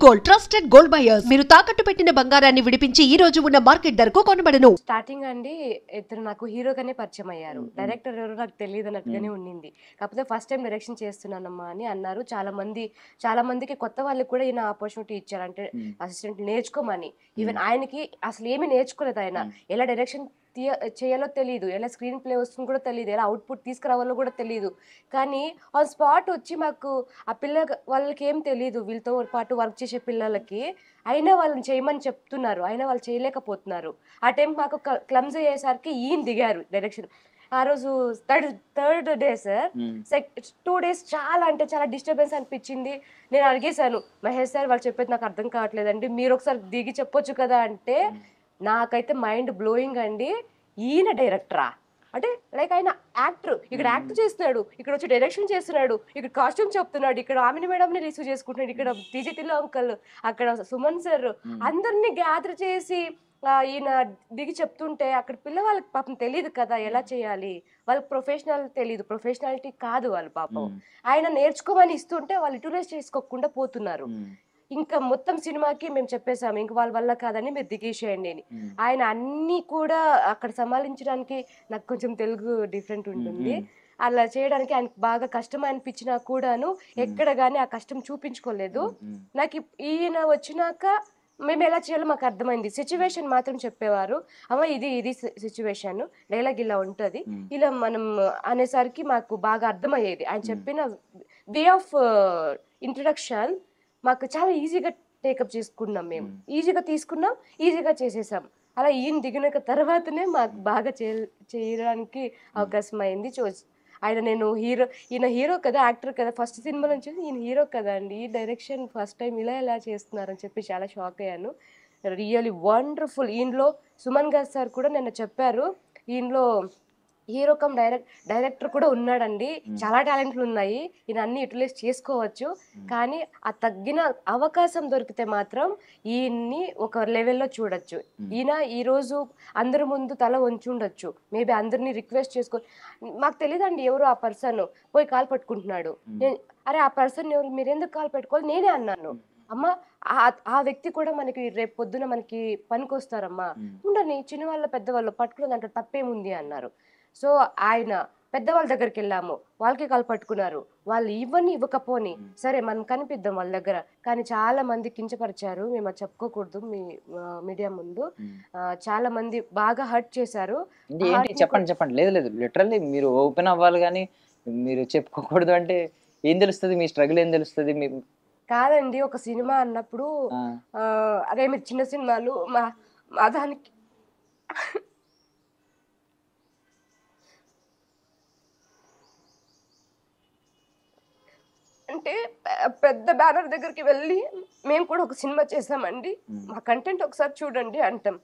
Gold trusted gold buyers మీరు తాకట్టు పెట్టిన బంగారాన్ని విడిపించి ఈ రోజు ఉన్న మార్కెట్ ధరకు కొనబడను. స్టార్టింగ్ అండి ఇద్దరు నాకు హీరోగానే పరిచయం అయ్యారు. డైరెక్టర్ ఎవరో నాకు తెలియదు అన్నట్టుగానే ఉండింది. కాకపోతే ఫస్ట్ టైం డైరెక్షన్ చేస్తున్నానమ్మా అని అన్నారు. చాలా మందికి కొత్త వాళ్ళకి కూడా ఈయన ఆపర్చునిటీ ఇచ్చారు. అంటే అసిస్టెంట్ నేర్చుకోమని. ఈవెన్ ఆయనకి అసలు ఏమీ నేర్చుకోలేదు. ఆయన ఎలా డైరెక్షన్ చేయాలో తెలియదు, ఎలా స్క్రీన్ ప్లే వస్తుందో కూడా తెలియదు, ఎలా అవుట్పుట్ తీసుకురావాలో కూడా తెలియదు. కానీ ఆన్ స్పాట్ వచ్చి మాకు ఆ వాళ్ళకి ఏం తెలియదు, వీళ్ళతో పాటు వర్క్ చేసే పిల్లలకి అయినా వాళ్ళని చేయమని చెప్తున్నారు, అయినా వాళ్ళు చేయలేకపోతున్నారు. ఆ టైం మాకు క్లమ్స్ అయ్యేసరికి ఈయన దిగారు డైరెక్షన్. ఆ రోజు థర్డ్ డే సార్ 2 days చాలా అంటే చాలా డిస్టర్బెన్స్ అనిపించింది. నేను అడిగేశాను, మహేష్ సార్ వాళ్ళు చెప్పేది నాకు అర్థం కావట్లేదండి, మీరు ఒకసారి దిగి చెప్పొచ్చు కదా అంటే, నాకైతే మైండ్ బ్లోయింగ్ అండి. ఈయన డైరెక్టరా అంటే లైక్ ఆయన యాక్టర్, ఇక్కడ యాక్ట్ చేస్తున్నాడు, ఇక్కడ వచ్చి డైరెక్షన్ చేస్తున్నాడు, ఇక్కడ కాస్ట్యూమ్ చెప్తున్నాడు, ఇక్కడ ఆమెని మేడంని రిసీవ్ చేసుకుంటున్నాడు, ఇక్కడ టీజీటీలో అంకల్, అక్కడ సుమన్ సార్, అందరినీ గ్యాదర్ చేసి ఈయన దిగి చెప్తుంటే అక్కడ పిల్లవాళ్ళకి పాపం తెలియదు కదా ఎలా చేయాలి, వాళ్ళకి ప్రొఫెషనాలిటీ కాదు వాళ్ళు పాపం. ఆయన నేర్చుకోమని ఇస్తుంటే వాళ్ళు యూటిలైజ్ చేసుకోకుండా పోతున్నారు. ఇంకా మొత్తం సినిమాకి మేము చెప్పేసాము, ఇంక వాళ్ళ వల్ల కాదని మీరు దిగేసేయండి అని. ఆయన అన్ని కూడా అక్కడ సంభాళించడానికి, నాకు కొంచెం తెలుగు డిఫరెంట్ ఉంటుంది, అలా చేయడానికి ఆయనకు బాగా కష్టం అనిపించినా కూడాను ఎక్కడ కానీ ఆ కష్టం చూపించుకోలేదు. నాకు ఈయన వచ్చినాక మేము ఎలా చేయాలో మాకు అర్థమైంది. సిచ్యువేషన్ మాత్రం చెప్పేవారు, అమ్మ ఇది సిచ్యువేషన్, డైలాగ్ ఇలా ఉంటుంది, ఇలా మనం అనేసరికి మాకు బాగా అర్థమయ్యేది. ఆయన చెప్పిన వే ఆఫ్ ఇంట్రడక్షన్ మాకు చాలా ఈజీగా టేకప్ చేసుకున్నాం. మేము ఈజీగా తీసుకున్నాం, ఈజీగా చేసేసాం. అలా ఈయన దిగిన తర్వాతనే మాకు బాగా చేయడానికి అవకాశం అయింది. ఈయన హీరో కదా, యాక్టర్ కదా, ఫస్ట్ సినిమా నుంచి ఈయన హీరో కదా అండి, ఈ డైరెక్షన్ ఫస్ట్ టైం ఇలా చేస్తున్నారని చెప్పి చాలా షాక్ అయ్యాను. Really wonderful. ఈయనలో సుమన్ గారు సార్ కూడా నిన్న చెప్పారు, ఈయనలో హీరో కమ్ డైరెక్టర్ కూడా ఉన్నాడండి, చాలా టాలెంట్లు ఉన్నాయి, ఈయన అన్ని యూటిలైజ్ చేసుకోవచ్చు, కానీ ఆ తగ్గిన అవకాశం దొరికితే మాత్రం ఈయన్ని ఒక లెవెల్లో చూడొచ్చు. ఈయన ఈరోజు అందరి ముందు తల వంచి ఉండొచ్చు, మేబీ అందరినీ రిక్వెస్ట్ మాకు తెలియదండి ఎవరు ఆ పర్సన్, పోయి కాలు పట్టుకుంటున్నాడు, అరే ఆ పర్సన్ ఎవరు, మీరు ఎందుకు కాలు పెట్టుకోవాలి, నేనే అన్నాను. అమ్మ ఆ వ్యక్తి కూడా మనకి రేపు పొద్దున మనకి పనికి వస్తారమ్మా, ఉండని చిన్నవాళ్ళ పెద్దవాళ్ళు పట్టుకున్న దాంట్లో తప్పేముంది అన్నారు. సో ఆయన పెద్దవాళ్ళ దగ్గరికి వెళ్ళాము, వాళ్ళకి కాలు పట్టుకున్నారు, వాళ్ళు ఇవ్వకపోని సరే మనం కనిపిద్దాం వాళ్ళ దగ్గర, కానీ చాలా మంది కించపరిచారు. మేము అది చెప్పుకోకూడదు మీడియా ముందు, చాలా మంది బాగా హర్ట్ చేశారు. చెప్పండి. లేదు లిటరల్లీ మీరు ఓపెన్ అవ్వాలి, కానీ మీరు చెప్పుకోకూడదు అంటే ఏం తెలుస్తుంది, మీ స్ట్రగుల్ ఏం తెలుస్తుంది? కాదండి, ఒక సినిమా అన్నప్పుడు అదే మీరు చిన్న సినిమాలు మా దానికి అంటే పెద్ద బ్యానర్ దగ్గరికి వెళ్ళి మేము కూడా ఒక సినిమా చేసామండి, మా కంటెంట్ ఒకసారి చూడండి అంటాం.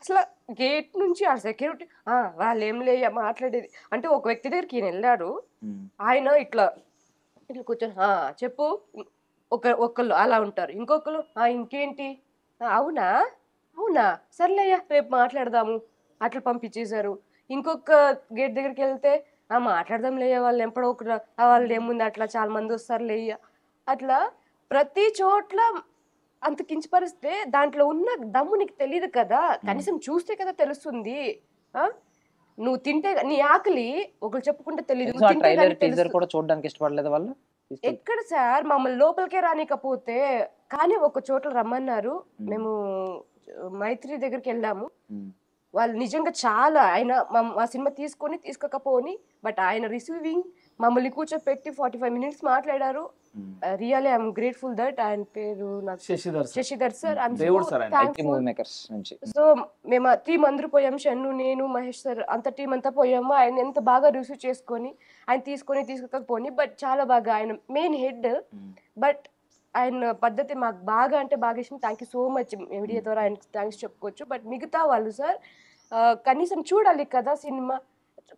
అసలు గేట్ నుంచి ఆ సెక్యూరిటీ వాళ్ళు ఏం లేయా మాట్లాడేది అంటే, ఒక వ్యక్తి దగ్గరికి ఈయన వెళ్ళారు, ఆయన ఇట్లా కూర్చొని చెప్పు, ఒకళ్ళు అలా ఉంటారు, ఇంకొకరు ఇంకేంటి, అవునా సర్లేయ్యా రేపు మాట్లాడదాము అట్లా పంపించేశారు. ఇంకొక గేట్ దగ్గరికి వెళ్తే మాట్లాడదాం లేయ్యా, వాళ్ళు ఎప్పుడో ఒకరు, వాళ్ళు ఏముంది అట్లా చాలా మంది వస్తారు లేయ్యా, అట్లా ప్రతి చోట్ల అంత కించపరిస్తే దాంట్లో ఉన్న దమ్ము నీకు తెలియదు కదా, కనీసం చూస్తే కదా తెలుస్తుంది. నువ్వు తింటే నీ ఆకలి ఒకరు చెప్పుకుంటే తెలియదు, ఎక్కడ సార్ మమ్మల్ని లోపలికే రానికపోతే. కానీ ఒక చోట్ల రమ్మన్నారు, మేము మైత్రి దగ్గరికి వెళ్ళాము, వాళ్ళు నిజంగా చాలా ఆయన మా సినిమా తీసుకోకపోని బట్ ఆయన రిసీవింగ్ మమ్మల్ని కూర్చోపెట్టి 45 minutes మాట్లాడారు. Really I'm grateful that. ఆయన పేరు నాకు శశిధర్ సార్. సో మేము టీం అందరూ పోయాము, షన్ను, నేను, మహేష్ సార్, అంత టీం అంతా పోయాము. ఆయన ఎంత బాగా రిసీవ్ చేసుకొని ఆయన తీసుకోకపోని బట్ చాలా బాగా, ఆయన మెయిన్ హెడ్, బట్ ఆయన పద్ధతి మాకు బాగా అంటే బాగా ఇష్టం. Thank you so much. Media ద్వారా ఆయనకి థ్యాంక్స్ చెప్పుకోవచ్చు. బట్ మిగతా వాళ్ళు సార్ కనీసం చూడాలి కదా సినిమా,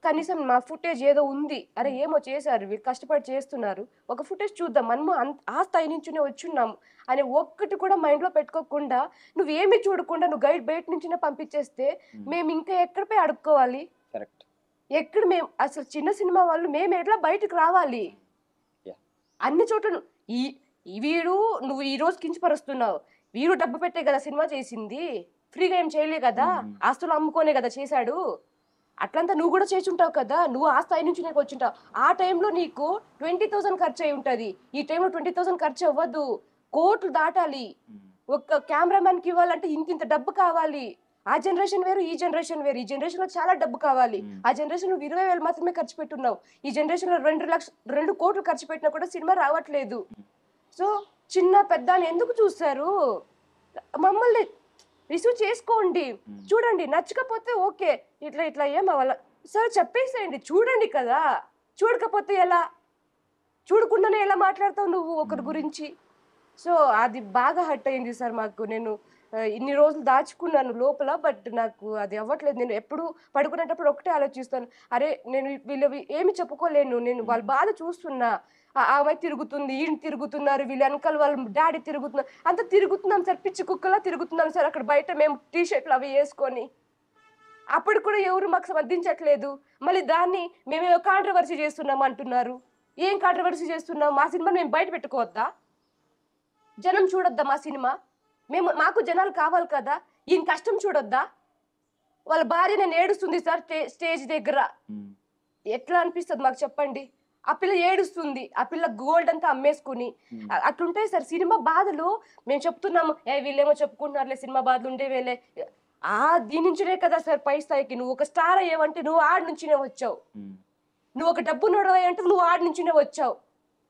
కనీసం మా ఫుటేజ్ ఏదో ఉంది, అరే ఏమో చేశారు వీళ్ళు, కష్టపడి చేస్తున్నారు, ఒక ఫుటేజ్ చూద్దాం, మనము ఆ స్థాయి నుంచినే వచ్చున్నాము అని ఒక్కటి కూడా మైండ్లో పెట్టుకోకుండా, నువ్వేమి చూడకుండా నువ్వు గైడ్ బయట నుంచినే పంపించేస్తే మేము ఇంకా ఎక్కడిపై అడుక్కోవాలి, ఎక్కడ మేము అసలు చిన్న సినిమా వాళ్ళు మేము ఎట్లా బయటకు రావాలి? అన్ని చోట్ల వీడు నువ్వు ఈ రోజు కించపరుస్తున్నావు, వీడు డబ్బు పెట్టే కదా సినిమా చేసింది, ఫ్రీగా ఏం చేయలే కదా, ఆస్తులు అమ్ముకోనే కదా చేశాడు, అట్లంతా నువ్వు కూడా చేసుంటావు కదా, నువ్వు ఆ స్థాయి నుంచి నీకు వచ్చింటావు. ఆ టైంలో నీకు 20,000 ఖర్చు అయి ఉంటుంది, ఈ టైంలో 20,000 ఖర్చు అవ్వదు, కోట్లు దాటాలి. ఒక కెమెరామ్యాన్కి ఇవ్వాలంటే ఇంత డబ్బు కావాలి. ఆ జనరేషన్ వేరు, ఈ జనరేషన్ వేరు. ఈ జనరేషన్ లో చాలా డబ్బు కావాలి. ఆ జనరేషన్ లో 20,000 మాత్రమే ఖర్చు పెట్టున్నావు. ఈ జనరేషన్ లో 2 కోట్లు ఖర్చు పెట్టినా కూడా సినిమా రావట్లేదు. సో చిన్న పెద్ద అని ఎందుకు చూస్తారు? మమ్మల్ని రిసీవ్ చేసుకోండి, చూడండి, నచ్చకపోతే ఓకే, ఇట్లా ఇట్లా ఏమో వాళ్ళ సార్ చెప్పేసేయండి, చూడండి కదా, చూడకపోతే ఎలా, చూడకుండానే ఎలా మాట్లాడతావు నువ్వు ఒకరి గురించి? సో అది బాగా హర్ట్ అయింది సార్ మాకు. నేను ఇన్ని రోజులు దాచుకున్నాను లోపల, బట్ నాకు అది అవ్వట్లేదు. నేను ఎప్పుడు పడుకునేటప్పుడు ఒకటే ఆలోచిస్తాను, అరే నేను వీళ్ళు ఏమి చెప్పుకోలేను, నేను వాళ్ళ బాధ చూస్తున్నా. ఆమె తిరుగుతుంది, ఈయన తిరుగుతున్నారు, వీళ్ళు వెనకాల వాళ్ళ డాడీ తిరుగుతున్నారు, అంత తిరుగుతున్నాం సార్, పిచ్చి కుక్కలా తిరుగుతున్నాం సార్ అక్కడ బయట మేము టీ షర్ట్లు అవి వేసుకొని. అప్పుడు కూడా ఎవరు మాకు సమర్థించట్లేదు. మళ్ళీ దాన్ని మేమేమో కాంట్రవర్సీ చేస్తున్నాం అంటున్నారు. ఏం కాంట్రవర్సీ చేస్తున్నాం? మా సినిమా మేము బయట పెట్టుకోవద్దా? జనం చూడొద్దా మా సినిమా? మాకు జనాలు కావాలి కదా, ఈయన కష్టం చూడొద్దా? వాళ్ళ భార్య నేను ఏడుస్తుంది సార్ స్టేజ్ దగ్గర, ఎట్లా అనిపిస్తుంది మాకు చెప్పండి? ఆ పిల్ల ఏడుస్తుంది, ఆ పిల్ల గోల్డ్ అంతా అమ్మేసుకుని. అట్లుంటాయి సార్ సినిమా బాధలు. మేము చెప్తున్నాము, వీళ్ళేమో చెప్పుకుంటున్నారులే సినిమా బాధలు ఉండేవేలే. దీని నుంచినే కదా సార్ పై స్థాయికి. నువ్వు ఒక స్టార్ అయ్యావంటే నువ్వు ఆడి నుంచినే వచ్చావు, నువ్వు ఒక డబ్బు నోడవంటే నువ్వు ఆడి నుంచినే వచ్చావు.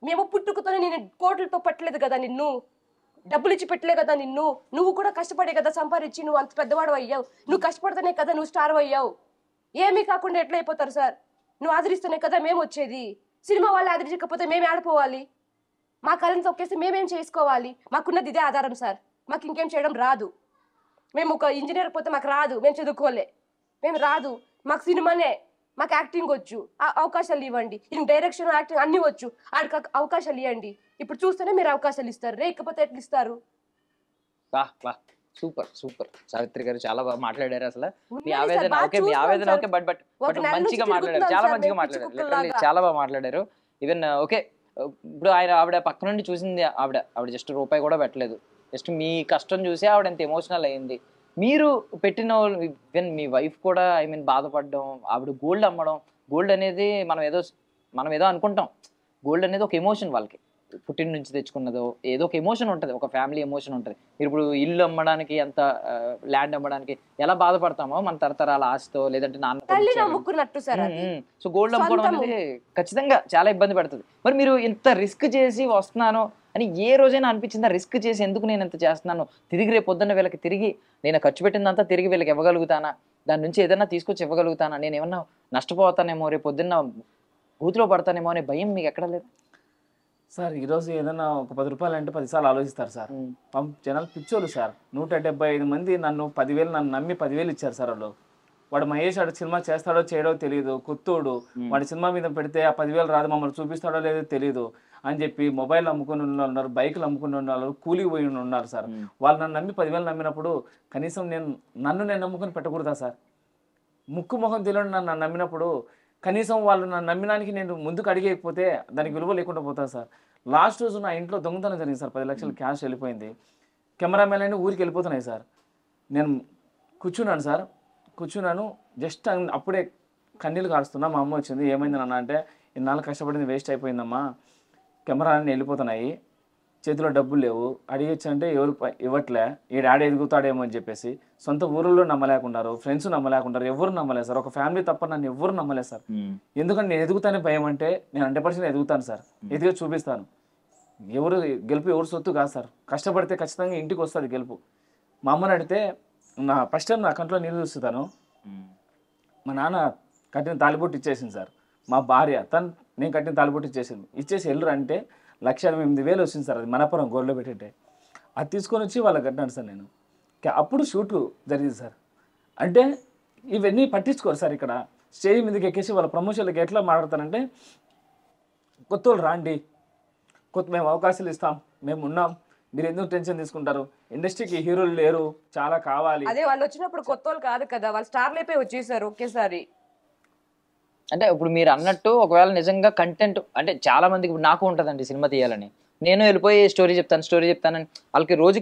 మేము పుట్టుకతోనే నేను కోట్లతో పట్టలేదు కదా నిన్ను, డబ్బులు ఇచ్చి పెట్టలే కదా నిన్ను, నువ్వు కూడా కష్టపడే కదా సంపాదించి నువ్వు అంత పెద్దవాడు అయ్యావు. నువ్వు కష్టపడితేనే కదా నువ్వు స్టార్ అయ్యావు. ఏమీ కాకుండా ఎట్లా అయిపోతారు సార్? నువ్వు ఆదరిస్తేనే కదా మేము వచ్చేది. సినిమా వాళ్ళు ఆదరించకపోతే మేము ఆడిపోవాలి, మా కళను తొక్కేసి మేమేం చేసుకోవాలి? మాకున్నది ఇదే ఆధారం సార్, మాకు ఇంకేం చేయడం రాదు. మేము ఒక ఇంజనీర్ పోతే మాకు రాదు, మేము చదువుకోలే, మేము రాదు, మాకు సినిమానే, మాకు యాక్టింగ్ వచ్చు, అవకాశాలు ఇవ్వండి. ఇంక డైరెక్షన్ యాక్టింగ్ అన్నీ వచ్చు, ఆడికి అవకాశాలు ఇవ్వండి. ఇప్పుడు చూస్తేనే మీరు అవకాశాలు ఇస్తారు, లేకపోతే ఎట్లా ఇస్తారు? సూపర్ సూపర్ సావిత్రి గారు, చాలా బాగా మాట్లాడారు. అసలు మీ ఉన్నది సార్, ఆవేదన బాగా ఓకే, మీ చూస్తున్నాం ఆవేదన సార్. ఓకే, బట్ బట్ ఒక బట్ నెల మంచిగా నుంచి మాట్లాడారు, తిరుగుతున్నాం చాలా సార్ మంచిగా మేము మాట్లాడారు, పిచ్చుకుక్కల్లాగా. లిటరల్లీ చాలా బాగా మాట్లాడారు. ఈవెన్ ఓకే, ఇప్పుడు ఆవిడ పక్క నుండి చూసింది, ఆవిడ జస్ట్ రూపాయి కూడా పెట్టలేదు, జస్ట్ మీ కష్టం చూసి ఆవిడ ఎంత ఎమోషనల్ అయ్యింది. మీరు పెట్టిన ఈవెన్ మీ వైఫ్ కూడా ఐ మీన్ బాధపడడం, ఆవిడ గోల్డ్ అమ్మడం. గోల్డ్ అనేది మనం ఏదో అనుకుంటాం, గోల్డ్ అనేది ఒక ఎమోషన్, వాళ్ళకి పుట్టిన నుంచి తెచ్చుకున్నదో ఏదో ఒక ఎమోషన్ ఉంటుంది, ఒక ఫ్యామిలీ ఎమోషన్ ఉంటుంది. మీరు ఇప్పుడు ఇల్లు అమ్మడానికి, ఎంత ల్యాండ్ అమ్మడానికి ఎలా బాధపడతామో మన తరతరాల ఆస్తో, లేదంటే తల్లి నాన్న. నమ్ముకున్నట్టు సార్ అది. సో గోల్డ్ అమ్ముకోవడం అనేది ఖచ్చితంగా చాలా ఇబ్బంది పెడుతుంది. మరి మీరు ఇంత రిస్క్ చేసి వస్తున్నాను అని ఏ రోజైనా అనిపించిందా? రిస్క్ చేసి ఎందుకు నేను ఇంత చేస్తున్నాను, తిరిగి రేపు పొద్దున్న వీళ్ళకి తిరిగి నేను ఖర్చు పెట్టిందంతా తిరిగి వీళ్ళకి ఇవ్వగలుగుతానా, దాని నుంచి ఏదైనా తీసుకొచ్చి ఇవ్వగలుగుతానా, నేను ఏమన్నా నష్టపోతానేమో, రేపు పొద్దున్న గూతులో పడతానేమో అనే భయం మీకు ఎక్కడ లేదు? సార్ ఈరోజు ఏదైనా ఒక 10 రూపాయలు అంటే 10 సార్లు ఆలోచిస్తారు సార్. జనాలు పిచ్చోళ్ళు సార్. 175 మంది నన్ను 10,000 నన్ను నమ్మి 10,000 ఇచ్చారు సార్. వాడు మహేష్ ఆడు సినిమా చేస్తాడో చేయడో తెలియదు, కొత్తోడు, వాడి సినిమా మీద పెడితే ఆ 10,000 రాదు, మమ్మల్ని చూపిస్తాడో లేదో తెలియదు అని చెప్పి మొబైల్ అమ్ముకుని ఉన్నారు, బైకులు అమ్ముకుని ఉన్నారు, కూలికి పోయి ఉన్నారు సార్. వాళ్ళు నన్ను నమ్మి 10,000 నమ్మినప్పుడు కనీసం నన్ను నమ్ముకొని పెట్టకూడదా సార్? ముక్కు మొహం తెలియని నన్ను నమ్మినప్పుడు కనీసం వాళ్ళు నన్ను నమ్మినానికి నేను ముందుకు అడిగేయకపోతే దానికి విలువ లేకుండా పోతాను సార్. లాస్ట్ రోజు నా ఇంట్లో దొంగతనం జరిగింది సార్. 10 లక్షలు క్యాష్ వెళ్ళిపోయింది. కెమెరామెన్ అన్నీ ఊరికి వెళ్ళిపోతున్నాయి సార్. నేను కూర్చున్నాను సార్, కూర్చున్నాను, జస్ట్ అప్పుడే కన్నీళ్ళు కారుస్తున్నా. మా అమ్మ వచ్చింది, ఏమైంది నాన్న అంటే, ఇన్నాళ్ళు కష్టపడింది వేస్ట్ అయిపోయిందమ్మా, కెమెరా అన్నీ వెళ్ళిపోతున్నాయి, చేతిలో డబ్బులు లేవు, అడిగొచ్చంటే ఎవరు ఇవ్వట్లే, ఈ డాడీ ఎదుగుతాడేమో అని చెప్పేసి సొంత ఊళ్ళో నమ్మలేకున్నారు, ఫ్రెండ్స్ నమ్మలేకున్నారు, ఎవరు నమ్మలేదు సార్. ఒక ఫ్యామిలీ తప్ప నన్ను ఎవరు నమ్మలేదు సార్. ఎందుకంటే నేను ఎదుగుతానే భయం అంటే నేను 100% ఎదుగుతాను సార్, ఎదిగే చూపిస్తాను. గెలుపు ఎవరు సొత్తు కాదు సార్. కష్టపడితే ఖచ్చితంగా ఇంటికి వస్తుంది గెలుపు. మా అమ్మని అడిగితే ఫస్ట్ టైం నా కంట్లో నీళ్ళు చూస్తాను. మా నాన్న కట్టిన తాలిబొట్టు ఇచ్చేసింది సార్. మా భార్య నేను కట్టిన తాలిబొట్టు ఇచ్చేసి వెళ్ళరు అంటే 1,80,000 వచ్చింది సార్. అది మనపురం గోల్డ్లో పెట్టింటే అది తీసుకొని వచ్చి వాళ్ళకి కట్టినాను సార్ నేను. అప్పుడు షూట్ జరిగింది సార్. అంటే ఇవన్నీ పట్టించుకోరు సార్. ఇక్కడ స్టేజ్ మీదకి ఎక్కేసి వాళ్ళ ప్రమోషన్లకి ఎట్లా మాట్లాడతానంటే, కొత్త వాళ్ళు రాండి, మేము అవకాశాలు ఇస్తాం, మేము ఉన్నాం, మీరు ఎందుకు టెన్షన్ తీసుకుంటారు, ఇండస్ట్రీకి హీరోలు లేరు, చాలా కావాలి. అదే వాళ్ళు వచ్చినప్పుడు కొత్త వాళ్ళు కాదు కదా, వాళ్ళు స్టార్ లేపే వచ్చేసారు ఒకేసారి. అంటే ఇప్పుడు మీరు అన్నట్టు ఒకవేళ నిజంగా కంటెంట్ అంటే చాలా మందికి, ఇప్పుడు నాకు ఉంటుందండి సినిమా తీయాలని, నేను వెళ్ళిపోయి స్టోరీ చెప్తానని వాళ్ళకి రోజు